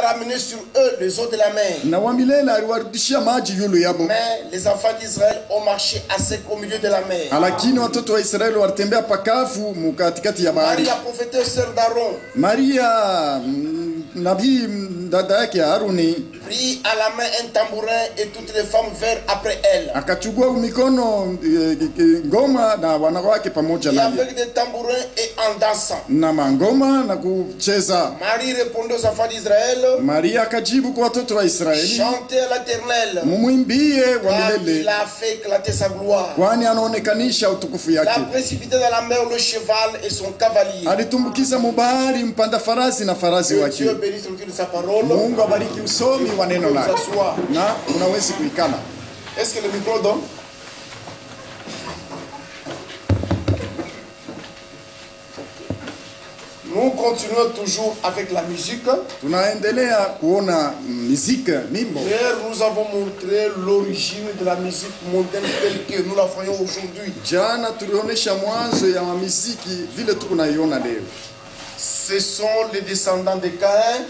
ramener sur eux les eaux de la mer. Mais les enfants d'Israël ont marché à sec au milieu de la mer. Marie a prophété sœur d'Aaron. Prit à la main un tambourin et toutes les femmes vinrent après elle. Et avec des tambourins et en dansant. Marie répondit aux enfants d'Israël. Chantez à l'Éternel. Car il a fait éclater sa gloire. Il a précipité dans la mer le cheval et son cavalier. Que Dieu bénisse le de sa parole. Est-ce que le micro donne? Nous continuons toujours avec la musique. Hier, nous avons montré l'origine de la musique mondaine telle que nous la voyons aujourd'hui. Ce sont les descendants de Caïn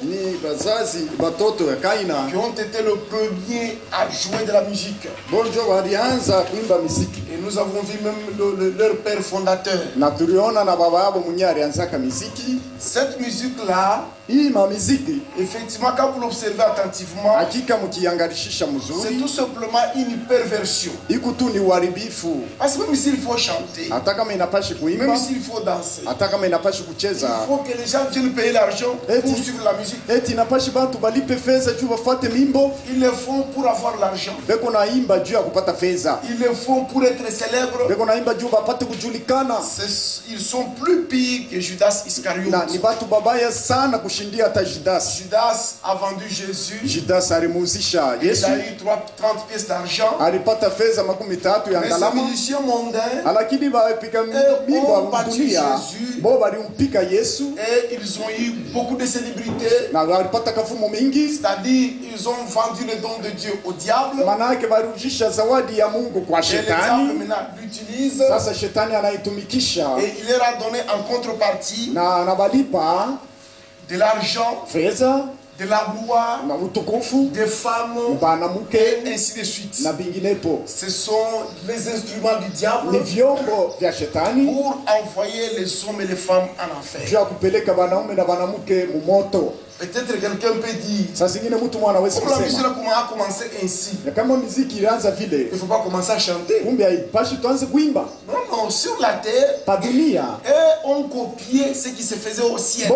qui ont été le premier à jouer de la musique. Et nous avons vu même leur père fondateur. Cette musique-là, effectivement, quand vous l'observez attentivement, c'est tout simplement une perversion. Parce que même s'il faut chanter, même s'il faut danser, il faut que les gens viennent payer l'argent pour suivre la musique. Ils le font pour avoir l'argent. Ils le font pour être célèbres. Ils sont plus pires que Judas Iscariote. Judas a vendu Jésus. Il a eu 30 pièces d'argent. Mais ces musiciens mondains ont battu Jésus. Et ils ont eu beaucoup de célébrités. C'est-à-dire, ils ont vendu le don de Dieu au diable. Et le diable maintenant l'utilise. Et il leur a donné en contrepartie de l'argent, de la gloire, des femmes, et ainsi de suite. Ce sont les instruments du diable pour envoyer les hommes et les femmes en enfer. Peut-être quelqu'un peut dire, comme la musique a commencé ainsi, il ne faut pas commencer à chanter. Non, non, sur la terre, eux ont copié ce qui se faisait au ciel.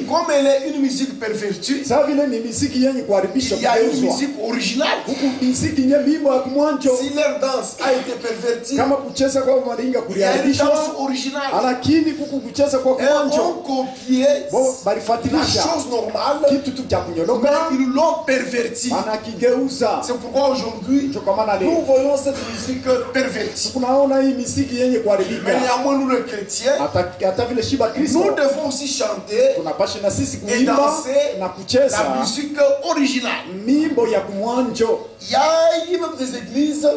Comme elle est une musique pervertie, il y a une musique originale. Si leur danse a été pervertie, il y a une danse originale. Eux ont copié la chose normale, mais ils l'ont perverti. C'est pourquoi aujourd'hui nous voyons cette musique pervertie. Mais néanmoins nous les chrétiens, nous devons aussi chanter et danser la musique originale. Il y a même des églises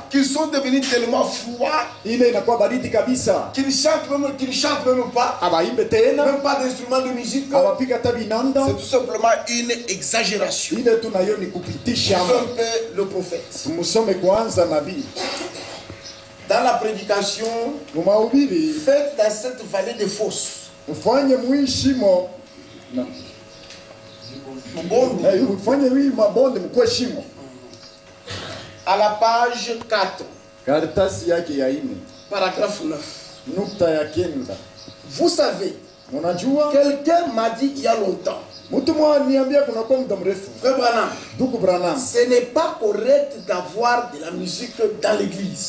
qui sont devenues tellement froides qu'ils ne chantent même pas. Même pas d'instrument de musique. C'est tout simplement une exagération. Nous sommes le prophète. Dans la prédication, faites dans cette vallée de fosses. À la page 4, paragraphe 9. Vous savez, quelqu'un m'a dit il y a longtemps, Frère Branham, ce n'est pas correct d'avoir de la musique dans l'église.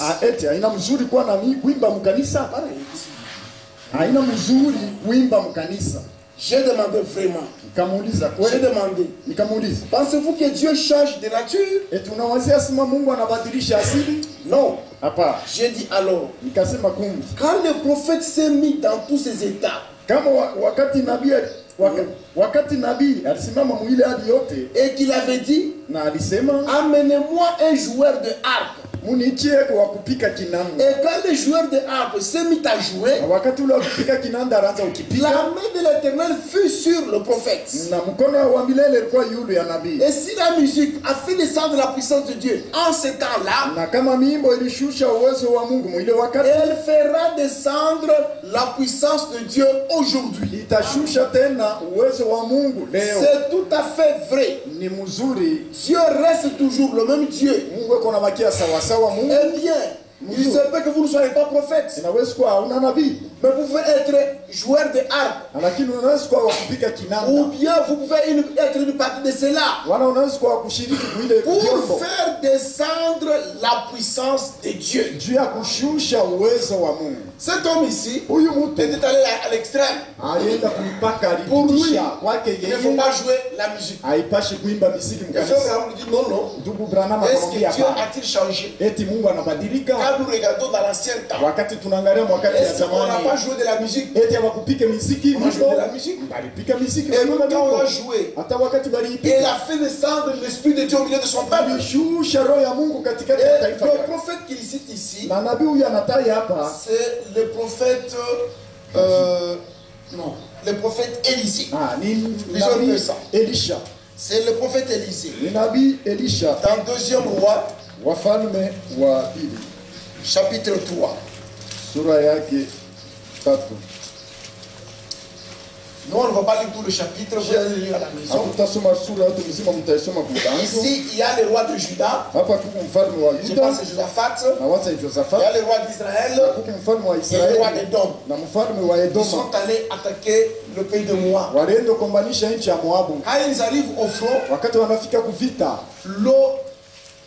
J'ai demandé vraiment. J'ai demandé. Pensez-vous que Dieu change de nature? Non. J'ai dit alors, quand le prophète s'est mis dans tous ses états, et qu'il avait dit, amenez-moi un joueur de harpe. munitie kwa kupika kinanda. Et quand les joueurs de harpe se mit à jouer, wakati ule kupika kinanda aranza ukipika, la main de l'Éternel fut sur le prophète. na mkono wa milele ilikuwa yule ya nabii. Et si la musique a fait descendre la puissance de Dieu en ce temps-là, na kama mimbo ilishusha uwezo wa Mungu mwile wakati, elle fera descendre la puissance de Dieu aujourd'hui. itashusha tena uwezo wa Mungu leo. C'est tout à fait vrai. Ni mzuri. Dieu reste toujours le même Dieu. Mungu eko na bakia sawa sawa Mungu. Eh bien, il se peut que vous ne soyez pas prophète, inaweza kuwa una nabii, mais vous pouvez être joueur de harpe, lakini unaweza kuwa wa kupika kinanda, ou bien vous pouvez être une partie de cela, wala unaweza kuwa kushiriki kuile pour vyombo faire descendre la puissance de Dieu. juu ya kushusha uwezo wa Mungu. Cet homme ici Huyu mtu était allé à l'extrême. alienda kuipaka Pour lui, alipitisha kwake il ne faut yeye, pas jouer la musique. haipashi kuimba muziki Le frère mkanisa. Branham dit non, non. Ndugu Branham Est-ce akamwambia que Dieu hapana, a-t-il changé? eti Mungu anabadilika. Quand nous regardons dans l'ancien temps, Wakati tunaangalia wakati ya est-ce qu'on n'a pas zamani, joué de la musique? eti hawakupika muziki, On a joué de la musique. balipika muziki, Et même quand on a joué, hata wakati il baliipika a fait descendre l'esprit de Dieu au milieu de son peuple. alishusha roho ya Mungu katikati ya Et taifa le lake. prophète qu'il cite ici, Na nabii huyu anataja hapa, c'est le prophète, non, le prophète Élisée. ni Lisons un peu nabii ça. Elisha. C'est le prophète Élisée. Ni nabii Elisha, Dans 2e roi, Wafalme wa pili chapitre 3. sura yake 3. Nous, on ne va pas lire tout le chapitre, vous allez le lire à la maison. Hatutasoma sura yote mzima, mtaisoma kutanzo. Ici, il y a le roi de Juda, Hapa kuko mfalme wa je Yuda pense que c'est Josaphat. na waza Il y Josaphat, a le roi d'Israël kuko mfalme wa et le roi Israeli d'Édom. na mfalme wa Ils Edoma. sont allés attaquer le pays de Moab. Walienda kukombanisha nchi ya Moabu. Quand ils arrivent au front, Wakati wanafika kuvita, l'eau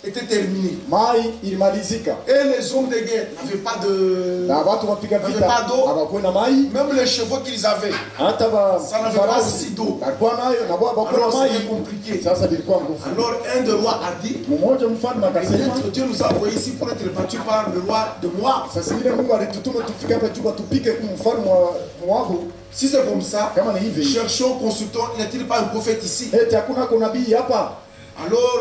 était terminée. mai ilimalizika Et les hommes de guerre n'avaient pas de... na watu wapiga vita hawakuwa na mai, Même les chevaux qu'ils avaient, hata ça n'avait pas aussi farasi d'eau. walikuwa nayo na wao hawakuwa Alors na mai. c'était compliqué. Sasa bilikuwa nguvu. Alors un des rois a dit, Mmoja mfalme akasema, peut-être Dieu nous a envoyés ici pour être battus par le roi de Moab. sasa ile Mungu alitutuma tufike hapa juu tupike kwa mfalme wa Moabu. Si c'est comme ça, Kama ni hivi, cherchons, consultons, n'y a-t-il pas un prophète ici? eti hakuna kuna nabii hapa? Alors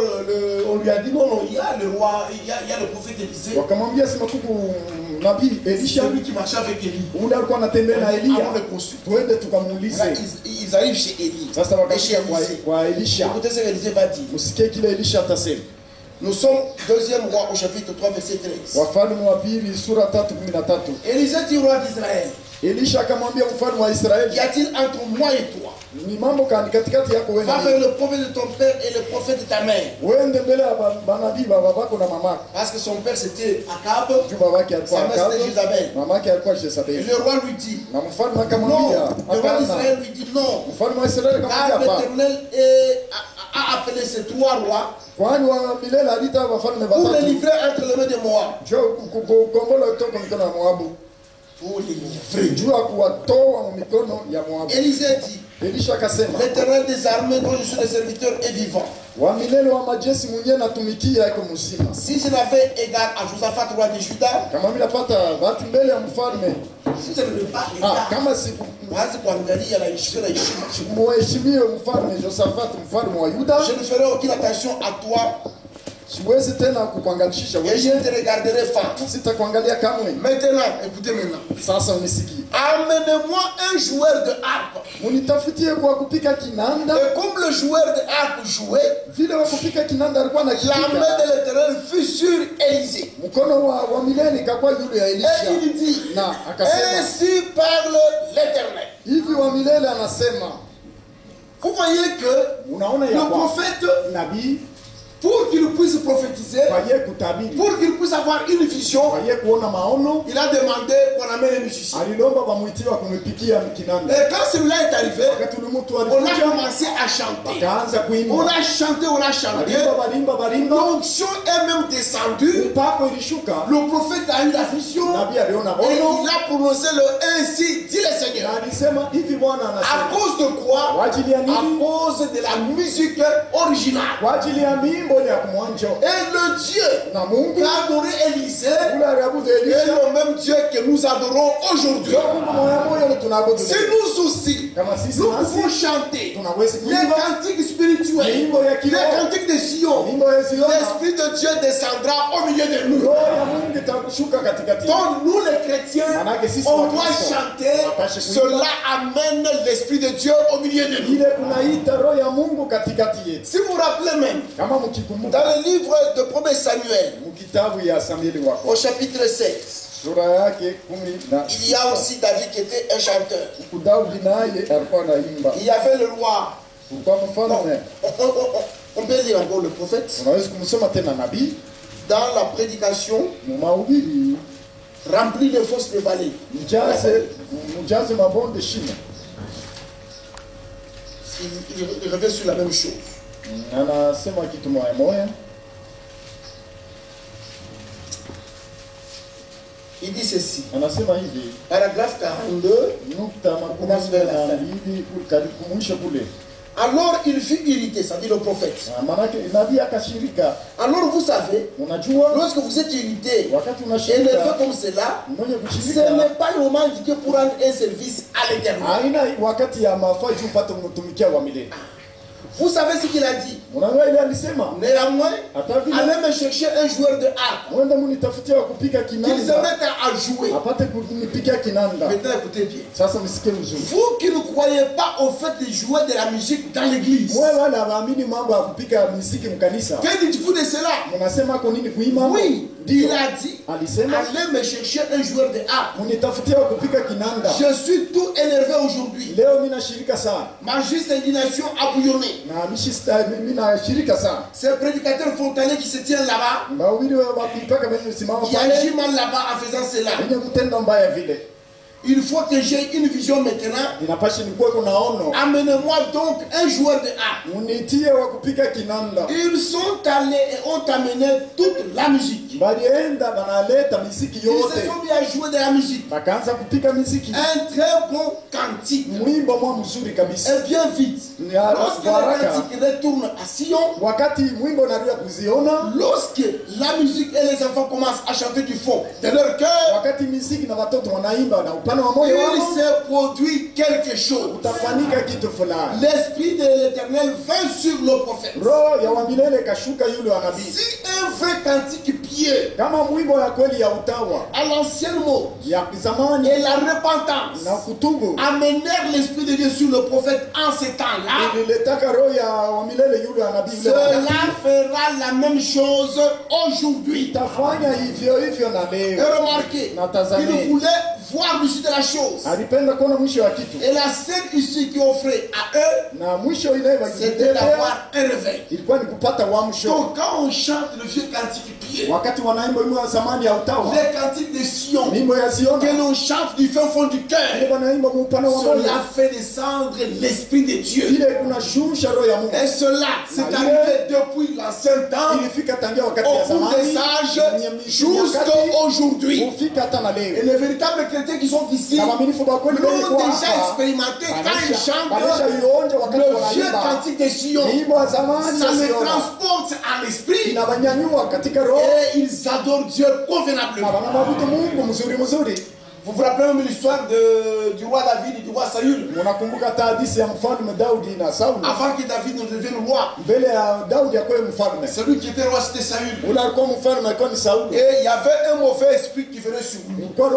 on lui a dit non, non, il y a le roi, il y a le prophète Élisée. Wakamwambia sema kuku nabii Elisha, Celui qui marchait avec Élie. ule alikuwa anatembea na Elia, Allons le consulter. tuende tukamuulize. Voilà, ils arrivent chez Élie. Sasa Et chez wakafika Élisée. kwa Elisha, Écoutez ce qu'Élisée va dire. msikie kile Elisha atasema. Nous sommes 2e roi au chapitre 3, verset 13. Wafalme wa pili sura 3:13. Élisée dit au roi d'Israël, Elisha akamwambia mfalme wa y Israeli, a-t-il entre moi et toi? ni mambo gani katikati yako wewe Va na vers mimi? le prophète de ton père et le prophète de ta mère. Uende mbele ya manabii babako na mamako. Parce que son père c'était Akab, Juu babake alikuwa sa mère Akabu, c'était Jézabel. mamake alikuwa Et Jezabeli. le roi lui dit, Na mfalme non. akamwambia, Le roi hapana. d'Israël lui dit non. Mfalme wa Israeli Car akamwambia hapana. l'Éternel a appelé ces 3 rois Kwani wa milele alita wafalme pour les watatu. livrer entre les mains de Moab. Juu kukombola kutoka mikono ya Moabu. Pour les livrer. Juu ya kuwatoa mu mikono ya Moabu. Élisée dit, Elisha akasema, l'Éternel des armées dont je suis le serviteur est vivant. wa milele wa majeshi mwenyewe natumikia yako mzima. Si je n'avais égard à Josaphat, roi de Juda, Kama mimi napata watu mbele ya mfalme, si je n'avais pas égard, kama si wazi kuangalia la heshima, muheshimie mfalme Josaphat mfalme wa Yuda, je ne ferai aucune attention à toi siwezi tena kukuangalisha et je wewe, ne te regarderai pas. sitakuangalia kamwe. Maintenant, écoutez maintenant. Sasa unisikie, Amenez-moi un joueur de harpe. munitafutie kwa kupika kinanda. Et comme le joueur de harpe jouait, Vile wa kupika kinanda alikuwa la main anakipika, de l'Éternel fut sur Élisée. mkono wa milele ikakuwa yule ya Et Elisha, il dit, na akasema ainsi parle l'Éternel. hivi, wa milele anasema. Vous voyez que Unaona ya le kwa prophète, nabii pour qu'il puisse prophétiser, kwa yeye kutabiri, pour qu'il puisse avoir une vision, kwa yeye kuona maono, il a demandé qu'on amène les musiciens. alilomba bamuitie wa kumpikia kinanda. Et quand celui-là est arrivé, Wakati ule mtu on a alikuja commencé à chanter. akaanza On kuimba, a chanté, on a chanté. balimba, L'onction est même descendue. upako ilishuka, Le prophète a eu la vision. nabii aliona Et ono il a prononcé le ainsi, dit le Seigneur. na alisema hivi, Bwana À anasema. cause de quoi? Kwa ajili ya À nini? cause de la musique originale. Kwa ajili ya mimbo le Dieu qui a adoré Élisée est le même Dieu que nous adorons aujourd'hui. Si nous aussi, nous pouvons chanter les cantiques spirituels, les cantiques de Sion, l'Esprit de Dieu descendra au milieu de nous. Donc nous les chrétiens, on doit chanter, cela amène l'Esprit de Dieu au milieu de nous. Si vous vous rappelez même, dans le livre de 1 Samuel, au chapitre 16, il y a aussi David qui était un chanteur. Il y avait le roi. On peut lire encore le prophète. Dans la prédication, rempli de fosses de vallées. Il revient sur la même chose. Il dit ceci. Paragraphe 42. Alors il fut irrité, ça dit le prophète. Alors vous savez, lorsque vous êtes irrité, énervé comme cela, ce n'est pas le moment indiqué pour rendre un service à l'Éternel. Vous savez ce qu'il a dit? Néanmoins, allez me chercher un joueur de harpe. Qu'ils se mettent à jouer. Maintenant écoutez bien. Vous qui ne croyez pas au fait de jouer de la musique dans l'église, que dites-vous de cela? Oui, il a dit, allez me chercher un joueur de harpe. Je suis tout énervé aujourd'hui. Ma juste indignation a bouillonné. C'est un prédicateur fontané qui se tient là-bas, qui agit mal là-bas en faisant cela. Il faut que j'ai une vision maintenant. Amenez-moi donc un joueur de harpe. Ils sont allés et ont amené toute la musique. Ils se sont mis à jouer de la musique. Un très bon cantique. Et bien vite. Lorsque le cantique retourne à Sion, lorsque la musique et les enfants commencent à chanter du fond de leur cœur, il s'est produit quelque chose. L'Esprit de l'Éternel vint sur le prophète. Si un vrai cantique pieux, à l'ancien mot, et la repentance amenèrent l'Esprit de Dieu sur le prophète en ces temps-là, cela fera la même chose aujourd'hui. Et remarquez, il voulait voir l'issue de la chose. Et la seule issue qui offrait à eux, c'était d'avoir un réveil. Donc quand on chante le vieux cantique pieux, les cantiques de Sion, que l'on chante du fin fond du cœur, cela fait descendre l'Esprit de Dieu. Et cela s'est arrivé depuis l'ancien temps, au cours des sages, jusqu'aujourd'hui. Et les véritables chrétiens qui sont ici l'ont déjà expérimenté quand ils chantent le vieux cantique de Sion. Ça les transporte à l'esprit et ils adorent Dieu convenablement. Vous vous rappelez même l'histoire du roi David et du roi Saül. Avant que David ne devienne roi, celui qui était roi c'était Saül. Et il y avait un mauvais esprit qui venait sur lui. Quand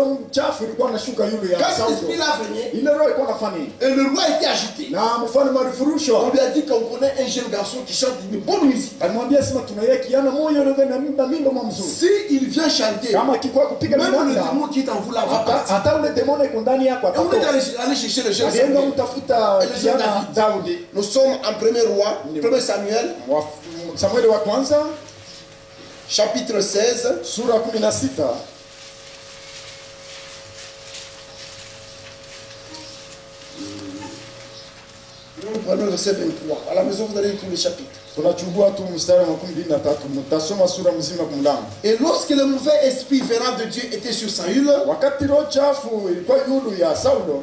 cet esprit-là venait, et le roi était agité, on lui a dit qu'on connaît un jeune garçon qui chante une bonne musique. Si il vient chanter, même le démon qui est en vous là va partir. Et on est allé chercher le jeune David. Nous sommes en 1 Samuel, chapitre 16, nous prenons le verset 23. À la maison, vous allez lire tout le chapitre. Et lorsque le mauvais esprit venant de Dieu était sur Saül,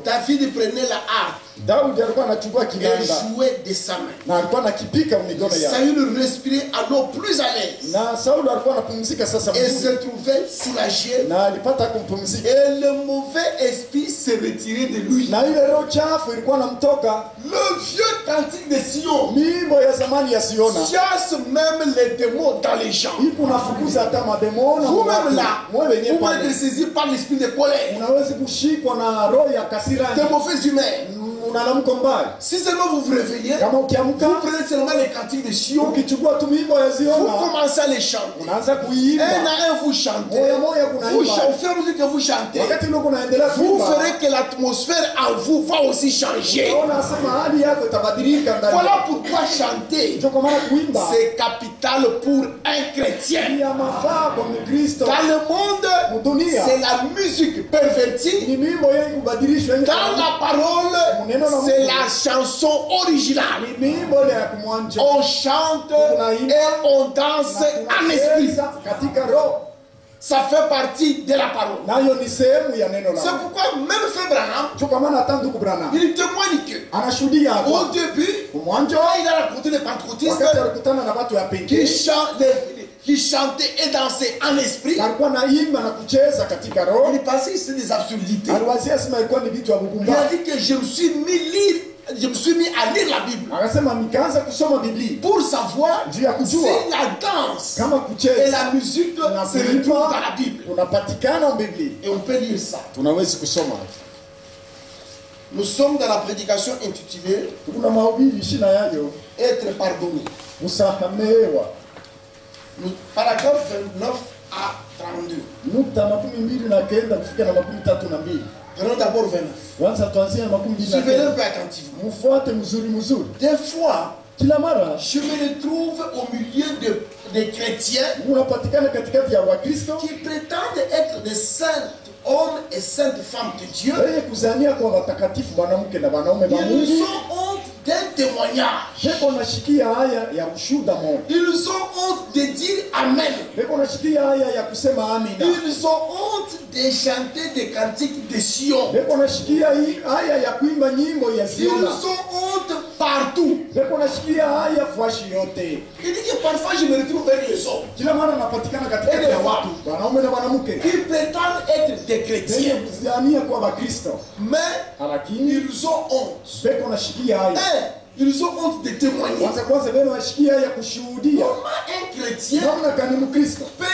David prenait la harpe Daudi alikuwa anachukua kinanda et jouait de sa main. na alikuwa anakipika mikono yake. Saül respirait alors plus à l'aise. Na Sauli alikuwa anapumzika sasa Et se mzuri. trouvait soulagé. Na alipata kumpumzika. Et le mauvais esprit se retirait de lui. Na ile roho chafu ilikuwa inamtoka. Le vieux cantique de Sion Mimbo ya zamani ya Siona. chasse même les démons dans les gens. Ipo nafukuza hata mademoni. Vous-même là, Mwe wenyewe vous pouvez pale. être saisi par l'esprit de colère. Unaweza kushikwa na roho ya kasirani. De mauvais humains. Unalamko mbaya. Si seulement vous vous réveillez, Kama ukiamka, vous prenez seulement les cantiques de Sion, ukichukua tu mimbo ya vous Siona, commencez à les chanter. unaanza Un kuimba. à un, vous chantez. Moya moya Vous kunaimba. chantez, au fur et à mesure que vous chantez, Wakati ndio kunaendelea vous kuimba. ferez que l'atmosphère en vous va aussi changer. Unasema hali yako itabadilika ndani. Voilà pourquoi chanter, Ndio kwa maana kuimba c'est capital pour un chrétien. ni ya mafaa kwa Mkristo. Dans le monde, Dunia c'est la musique pervertie. ni mimbo yenye kubadilishwa. Dans la parole, c'est la chanson originale. Ni mimbo ile ya kumwanja. On chante et on danse en esprit. Katika roho. Ça fait partie de la parole. Nayo ni sehemu ya neno la C'est Mungu. pourquoi même Frère Branham, Ndio kwa maana hata ndugu Branham il témoigne que anashuhudia au hapo. début, Mwanzo quand il a rencontré les pentecôtistes wakati alikutana na watu wa qui chantaient et dansaient en esprit, alikuwa naimba na kucheza katika roho. il pensait que c'était des absurdités. Aliwazia sema ilikuwa ni vitu vya Il a bugumba. dit que je me suis mis à lire la Bible Akasema nikaanza kusoma Biblia pour savoir juu ya si kujua la danse kama et kucheza la musique na se retrouvent dans kuimba la Bible. unapatikana mu Biblia. Et on peut lire ça. Tunaweza kusoma. Nous sommes dans la prédication intitulée Kuna mahubiri 20 yayo Être pardonné. kusamehewa. Paragraphe 29 à 32. Nukta 29 kufika na 32. Prenons d'abord 29. Kwanza tuanzie na 29. Suivez un peu attentivement. Mfuate mzuri mzuri. Des fois, Kila mara je me retrouve au milieu des chrétiens unapatikana katikati ya Wakristo qui prétendent être des saints hommes et saintes femmes de Dieu. wenye kuzania kwa watakatifu mwanamke na wanaume wa Ils Mungu. ont honte d'un témoignage. Beko nashikia haya ya ushuhuda Mungu. Ils ont honte de dire Amen. Beko nashikia haya ya kusema amina. Ils ont honte de chanter des cantiques de Sion. Beko nashikia haya ya kuimba nyimbo ya Ils Siona. ont honte partout. Beko nashikia haya fashi yote. Il dit que parfois je me retrouve avec les hommes Kila mara napatikana katikati ya watu wanaume na wanamke qui prétendent être des wenye chrétiens. kuzania kwa Wakristo, Mais lakini ils ont honte. beko nashikia haya. Ils ont honte de témoigner. Kwanza beno nashikia haya kushuhudia. Comment un chrétien Namna kani Mkristo peut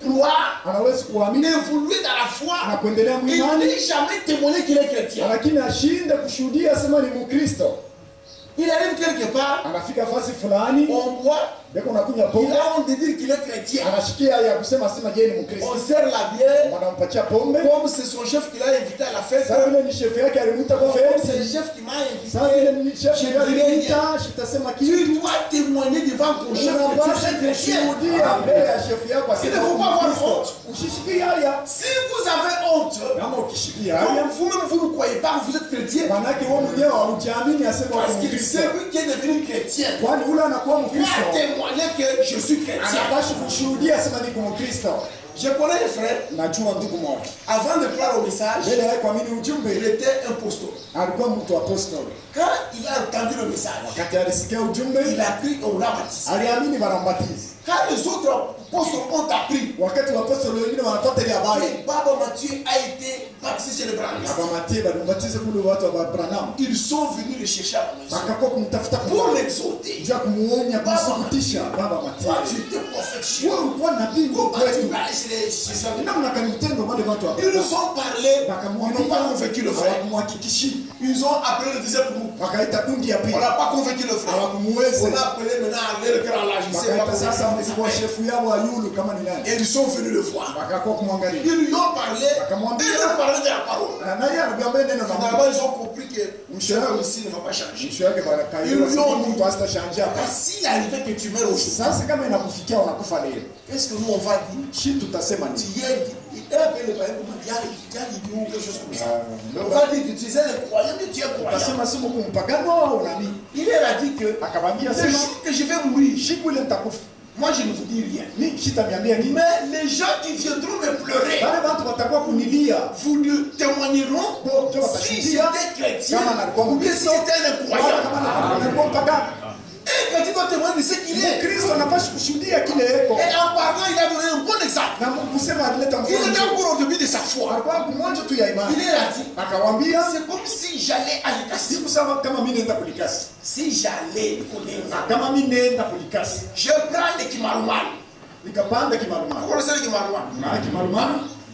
croire, anaweza kuamini évoluer dans la na foi kuendelea et mwimani, ne jamais témoigner qu'il est chrétien? lakini ashinde kushuhudia sema ni Mkristo. Il arrive quelque part, Anafika fasi fulani, on boit, beko nakunywa il pombe, a honte de dire qu'il est chrétien. anashikia ya kusema sema je ni Mkristo. On sert la bière, Wanampatia pombe. comme c'est son chef qui l'a invité à la fête, Sasa vile ni chef yake alimuita kwa comme c'est fete. le chef qui m'a Sasa invité. vile ni chef Je yake dirais alimuita, shitasema Tu kitu. dois témoigner devant ton chef que tu Unapaswa es chrétien. kushuhudia mbele ya chef yako Il ne faut pas avoir Mkristo. honte. Usishikia haya. Si vous avez honte, Kama ukishikia haya, donc vous-même vous ne croyez pas que vous êtes chrétien, manake wewe mwenyewe haujiamini asema parce kwa que Mkristo. celui qui est devenu chrétien Kwani ule anakuwa doit Mkristo, témoigner que je suis chrétien. anapaswa kushuhudia sema niko Mkristo. Je connais un frère, Najua ndugu mmoja. avant de croire au message, Mbele yake kuamini il ujumbe, était un apostole. alikuwa mtu apostoli. Quand il a entendu le message, Wakati alisikia ujumbe, il a cru qu'on l'a baptisé. aliamini wanambatiza. Quand les autres apôtres ont appris Wakati wapostoli wengine wanapata ile habari, que Baba Mathieu a été baptisé chez le Branham, Abamatie balimbatiza kule watu wa Branham. ils sont venus le chercher à la maison Akakuwa kumtafuta pour kwa l'exhorter. juu ya kumuonya, kumsikitisha Baba Matie. Toi, tu étais prophète chez Wewe nous. ulikuwa nabii Comment tu kwetu. vas aller chez les Namna gani utendo wale watu wa Ils nous ont parlé, ils n'ont pas convaincu le frère. Hawakumhakikishi. Ils ont appelé le deuxième groupe. Wakaita kundi ya On pili. n'a pas convaincu le frère. Hawakumuweza. On a appelé maintenant le grand là, je sais pas Wakaita sasa mkubwa comment. shefu yao wa yulu kama ni nani. Et ils sont venus le voir. Wakakuwa kumwangalia. Ils lui ont parlé, ils ont parlé de la parole. Na naye anakuambia neno la Finalement, Mungu. ils ont compris que Mwisho yao ici ne va pas changer. mwisho yake bwana kaio sababu mtu asitashangia hapa. Mais s'il arrivait que tu meurs aujourd'hui, Sasa kama inakufikia unakufa leo. qu'est-ce que nous on va dire? Shi tutasema Tu nini? y es, il a appelé le païen comme il y a quelque chose comme ça. On va dire que tu es un croyant, mais tu es croyant. Utasema si Mungu mpagano au nani? Il leur a dit que Akamwambia le sema jour que je vais mourir, siku ile nitakufa. Moi je ne vous dis rien. Mais les gens qui viendront me pleurer, vous lui témoigneront si j'étais chrétien ou bien si j'étais un croyant. Et quand il doit témoigner de ce qu'il est. Et en parlant, il a donné un bon exemple. Il était encore au début de sa foi. Il a dit, c'est comme si j'allais à l'Écasse. Si j'allais je prends les Kimaruman. Vous connaissez les Kimaruman?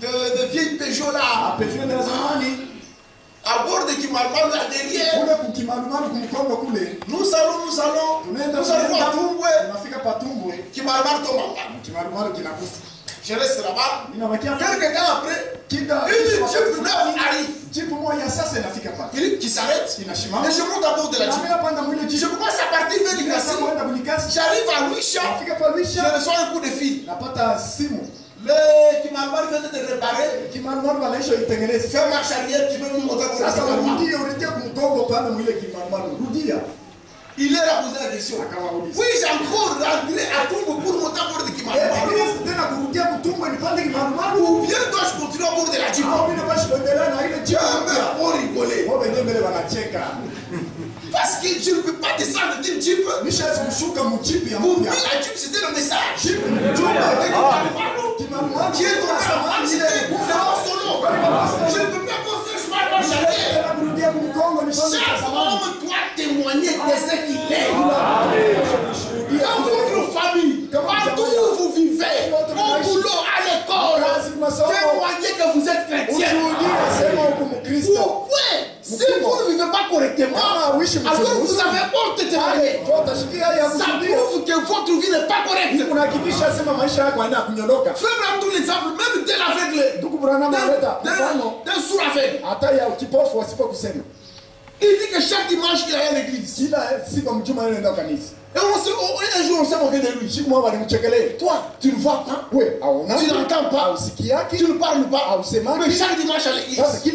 De vieilles Peugeot là. À bord de Kimaruman là derrière. Nous allons à Tumbwe. Kimaruman tombe en panne. Je reste là-bas. Quelques temps après, une Jeep neuve arrive. Qui s'arrête. Et je monte à bord de la Jeep. Je commence à partir vers l'Icasse. J'arrive à Wisha. Je reçois un coup de fil. Le Kimaruman vient de te réparer. Fais marche arrière, tu veux nous monter pour la il est là posé la question. Oui, j'ai encore rentré à Toumbo pour monter à bord de Kimaruman. Ou bien dois-je continuer à bord de la Jeep? Pour rigoler. Parce que je ne peux pas descendre d'une Jeep. Pour lui, la Jeep, c'était le message. Qui est tombé en panne, c'était solo. Je ne peux pas construire ce marche arrière. Chaque homme doit témoigner de ce qu'il est. Dans votre famille, partout où vous vivez, au boulot, à l'école, témoignez que vous êtes chrétien. Pourquoi? Si vous ne vivez pas correctement, alors vous avez honte de témoigner. Ça prouve que votre vie n'est pas correcte. Frère Branham donne l'exemple même de l'aveugle, d'un sourd aveugle. Il dit que chaque dimanche il est à l'église. Et un jour on s'est moqué de lui. Toi, tu ne vois pas, tu n'entends pas, tu ne parles pas, mais chaque dimanche à l'église. Parce que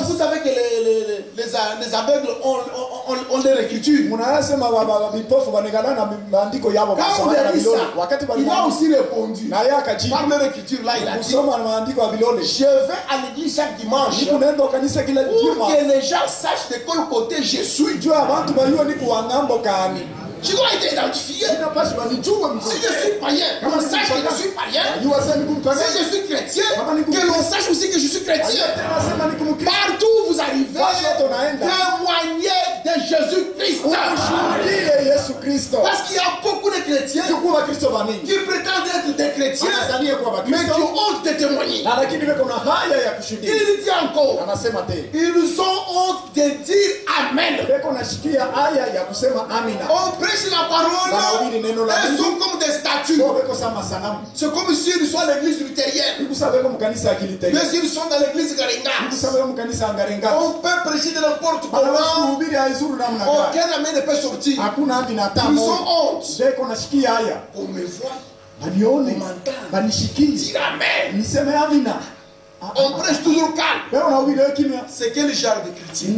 vous savez que les aveugles ont leur écriture. Quand on a dit ça, il a aussi répondu. Par leur écriture là, il a dit, je vais à l'église chaque dimanche pour que les gens sachent de quel côté je suis. Je dois être identifié. Si je suis païen, qu'on sache que je suis païen. Si je suis chrétien, que l'on sache aussi que je suis chrétien. Partout où vous arrivez, témoignez de Jésus-Christ. Parce qu'il y a beaucoup de chrétiens qui prétendent être des chrétiens, mais qui ont honte de témoigner. Il dit encore, ils ont honte de dire Amen. On prêche la parole, elles sont comme des statues. C'est comme s'ils sont à l'église luthérienne. Mais s'ils sont dans l'église Garinga, on peut prêcher de n'importe comment. Aucun amen ne peut sortir. Ils ont honte. On me voit, on m'entend dire Amen. On prêche toujours calme. C'est quel genre de chrétien?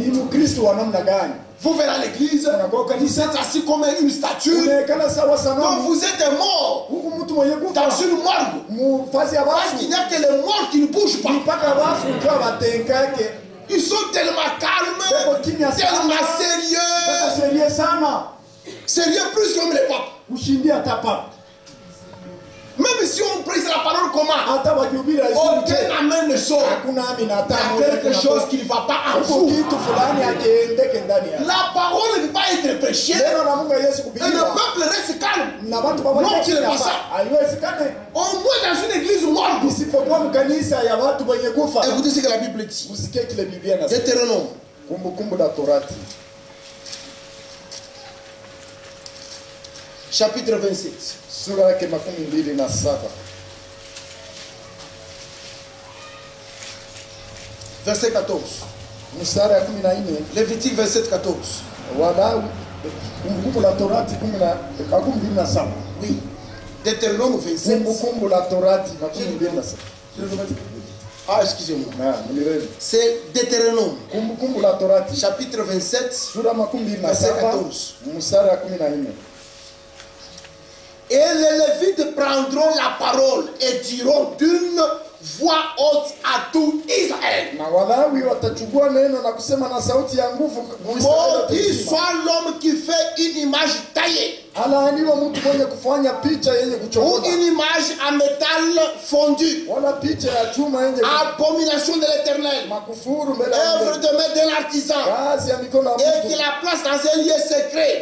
Vous verrez à l'église, vous êtes assis comme une statue. Quand vous êtes mort dans une morgue, parce qu'il n'y a que les morts qui ne bougent pas. Ils sont tellement calmes, tellement sérieux. Sérieux plus comme les papes. Même si on prêche la parole comment, aucun amen ne sort. Il y a quelque chose qui ne va pas en vous. La parole ne peut pas être prêchée et le peuple reste calme. Non, ce n'est pas ça. Au moins dans une église morte. Écoutez ce que la Bible dit. Deutéronome. Chapitre 27. Verset 14. Lévitique 27, 14. Oui. Deutéronome 27. Ah, excusez-moi. C'est Deutéronome. Chapitre 27. Verset 14. Et les Lévites prendront la parole et diront d'une voix haute à tout Israël. Maudit soit l'homme qui fait une image taillée ou une image en métal fondu, abomination de l'Éternel, œuvre de main de l'artisan, et qui la place dans un lieu secret. Et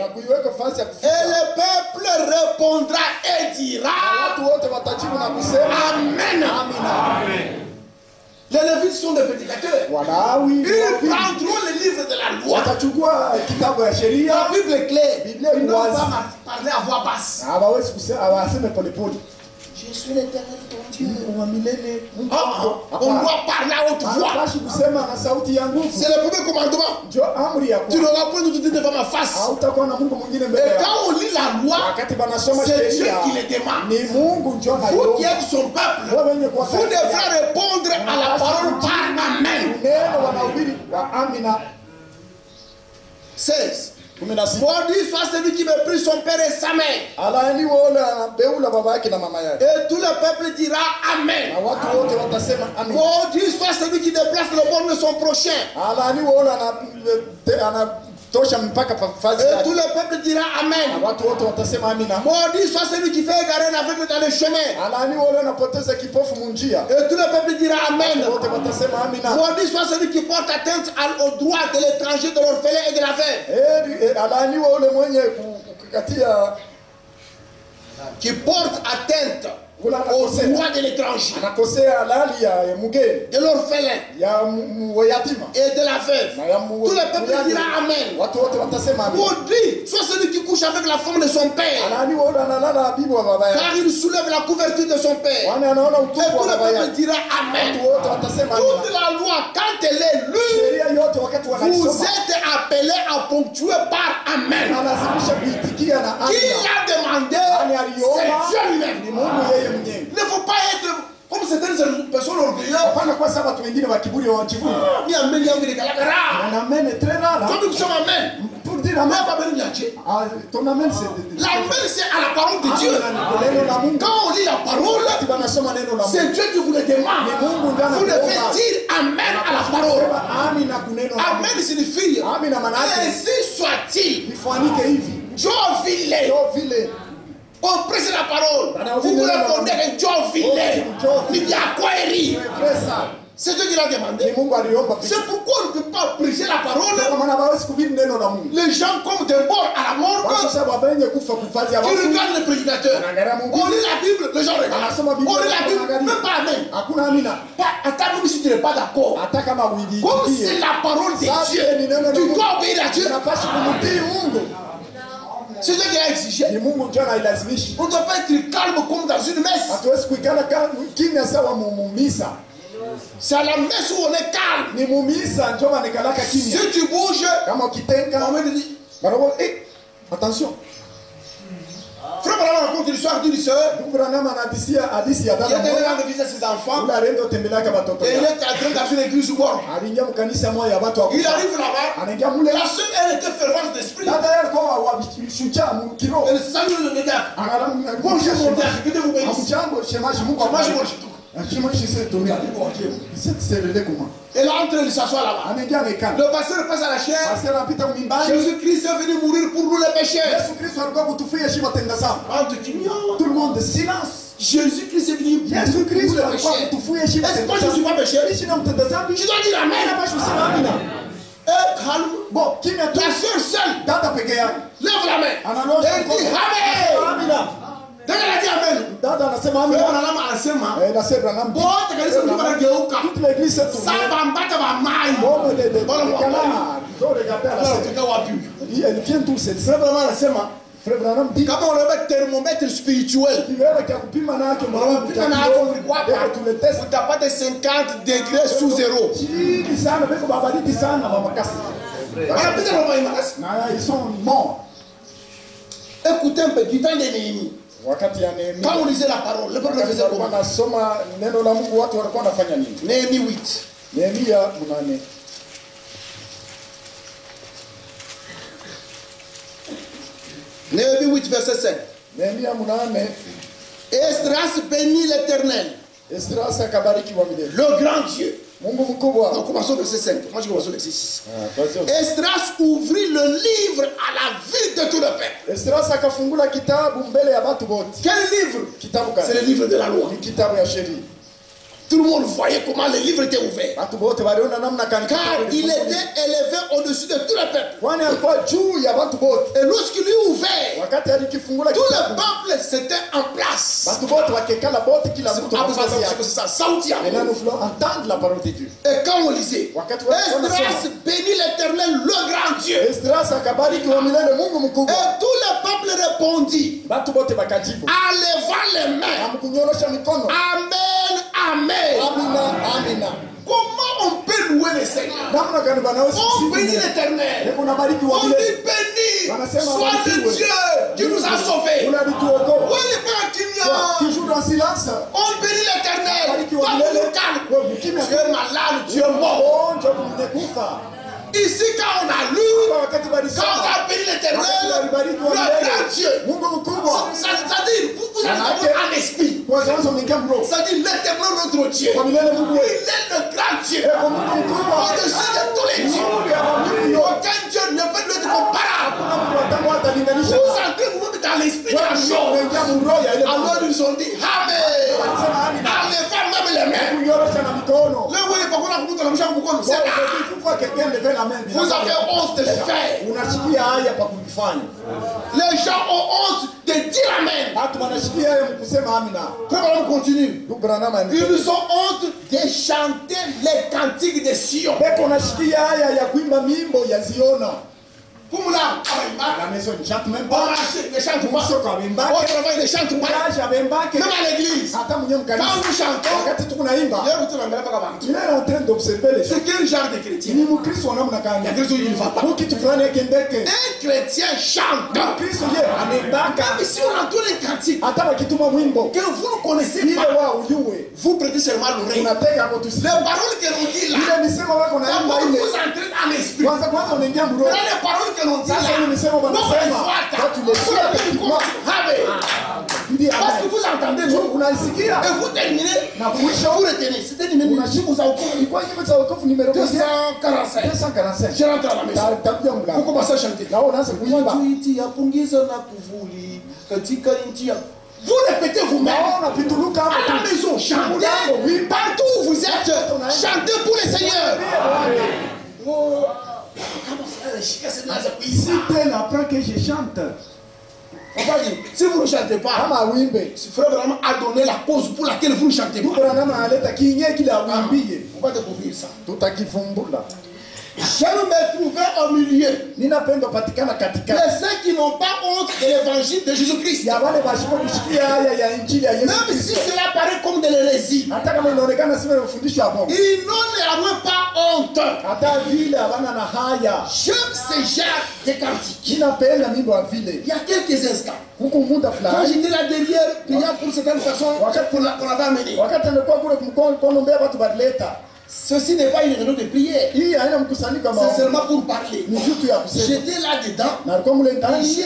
le peuple répondra et dira Amen. Les Lévites sont des prédicateurs. Ils prendront le livre de la loi. La Bible est claire. Ils ne vont pas parler à voix basse. Je suis l'Éternel ton Dieu. On doit parler à haute voix. C'est le premier commandement. Tu n'auras point de doute devant ma face. Et quand on lit la loi, c'est Dieu qui les demande. Vous qui êtes son peuple, vous devrez répondre à la parole par Amen. 16. Maudit soit celui qui méprise son père et sa mère. Et tout le peuple dira Amen. Maudit soit celui qui déplace le bord de son prochain. Et tout le peuple dira Amen. Maudit soit celui qui fait égarer un aveugle dans le chemin. Et tout le peuple dira Amen. Maudit soit celui qui porte atteinte au droit de l'étranger, de l'orphelin et de la veuve. Qui porte atteinte au droit de l'étranger, de l'orphelin et de la veuve. Tout le peuple dira Amen. Maudit soit celui qui couche avec la femme de son père, car il soulève la couverture de son père. Et tout le peuple dira Amen. Toute la loi, quand elle est lue, vous êtes appelés à ponctuer par Amen. Qui l'a demandé? C'est Dieu lui-même. Il ne faut pas être comme certaines personnes orgueilleuses. Comme nous sommes Amen. L'amen c'est à la parole de Dieu. Quand on lit la parole, c'est Dieu qui vous le demande. Vous devez dire Amen à la parole. Amen signifie ainsi soit-il. Dieu vile. On prêche la parole. Vous voulez répondre que Dieu vile. Il y a quoi rire? C'est Dieu qui l'a demandé. C'est pourquoi on ne peut pas prêcher la parole. Les gens comme des morts à la mort qui regardent les prédicateurs. On lit la Bible, les gens regardent. On lit la Bible, même pas Amen. Attends, même si tu n'es pas d'accord. Comme c'est la parole de Dieu, tu dois obéir à Dieu. C'est Dieu qui a exigé. On ne doit pas être calme comme dans une messe. C'est à la messe où on est calme. Si tu bouges, on me dit attention. Frère Branham raconte l'histoire d'une sœur qui était allée rendre visite à ses enfants. Et il est en train d'aller à l'église où mort. Il arrive là-bas. La sœur, elle était fervente d'esprit. Elle salue le gars. Bonjour mon père, que Dieu vous bénisse. Et là, entre, il s'assoit là-bas. Le pasteur passe à la chair. Jésus-Christ est venu mourir pour nous les pécheurs. Tout le monde, silence. Jésus-Christ est venu pour nous les pécheurs. Est-ce que moi je ne suis pas pécheur? Tu dois dire Amen. Calme. La soeur seule lève la main. Elle dit Amen. Elle a dit Amen. Toute l'église s'est tournée. Elle vient tous ces Frère Branham dit quand on remet thermomètre spirituel, on n'a pas de 50 degrés sous zéro. Ils sont morts. Écoutez un peu du temps de Néhémie. Quand on lisait la parole, le peuple faisait comment? Néhémie 8. Néhémie 8, verset 5. Et Esdras bénit l'Éternel, le grand Dieu. Donc commençons verset 5. Moi je commence au verset 6. Esdras ouvrit le livre à la vue de tout le peuple. Quel livre? C'est le livre de la loi. Tout le monde voyait comment le livre était ouvert. Car il était élevé au-dessus de tout le peuple. Et lorsqu'il eut ouvert, tout le peuple s'était en place. Et quand on lisait, Esdras bénit l'Éternel, le grand Dieu. Et tout le peuple répondit, en levant les mains. Amen, amen. Comment on peut louer le Seigneur? On bénit l'Éternel. On dit béni soit le Dieu qui nous a sauvés. On bénit l'Éternel. Toi, tu es malade, tu es mort. Ici, quand on a lu, quand on a béni l'Éternel, le grand Dieu, ça dit, vous avez un esprit. Ça dit l'Éternel notre Dieu. Il est le grand Dieu. Au-dessus de tous les dieux. Aucun Dieu ne peut être comparable. Vous entrez vous-même dans l'esprit de la chose. Alors ils ont dit Amen. En levant même les mains. Vous avez honte de le faire. Les gens ont honte de dire Amen. Comment on continue? Ils ont honte de chanter les cantiques de Sion. La maison ne chante même pas. Ne chante pas. Au travail ne chante pas. Même à l'église. Quand nous chantons, il est en train d'observer les gens. C'est quel genre de chrétien? Il y a quelque chose qui ne va pas. Un chrétien chante. Même si on entend les cantiques que vous ne connaissez pas, vous prêtez seulement l'oreille. Les paroles que l'on dit là, d'abord vous entrez dans l'esprit. Les paroles que l'on dit là, parce que vous entendez, et vous terminez, vous retenez. C'était numéro 245. Je rentre à la maison. Vous commencez à chanter. Vous répétez vous-même. À la maison, chantez. Partout où vous êtes, chantez pour le Seigneur. Si tel apprend que je chante, si vous ne chantez pas, frère vraiment a donné la cause pour laquelle vous ne chantez pas. On va découvrir ça. Je me trouvais au milieu. Les saints qui n'ont pas honte de l'évangile de Jésus-Christ. Même si cela paraît comme de l'hérésie, ils n'ont pas honte. J'aime ces genres de cantiques. Il y a quelques instants, quand j'étais là derrière, priant pour certaines personnes qu'on avait amenées. Ceci n'est pas une réunion de prière. C'est seulement pour parler. J'étais là dedans. Il y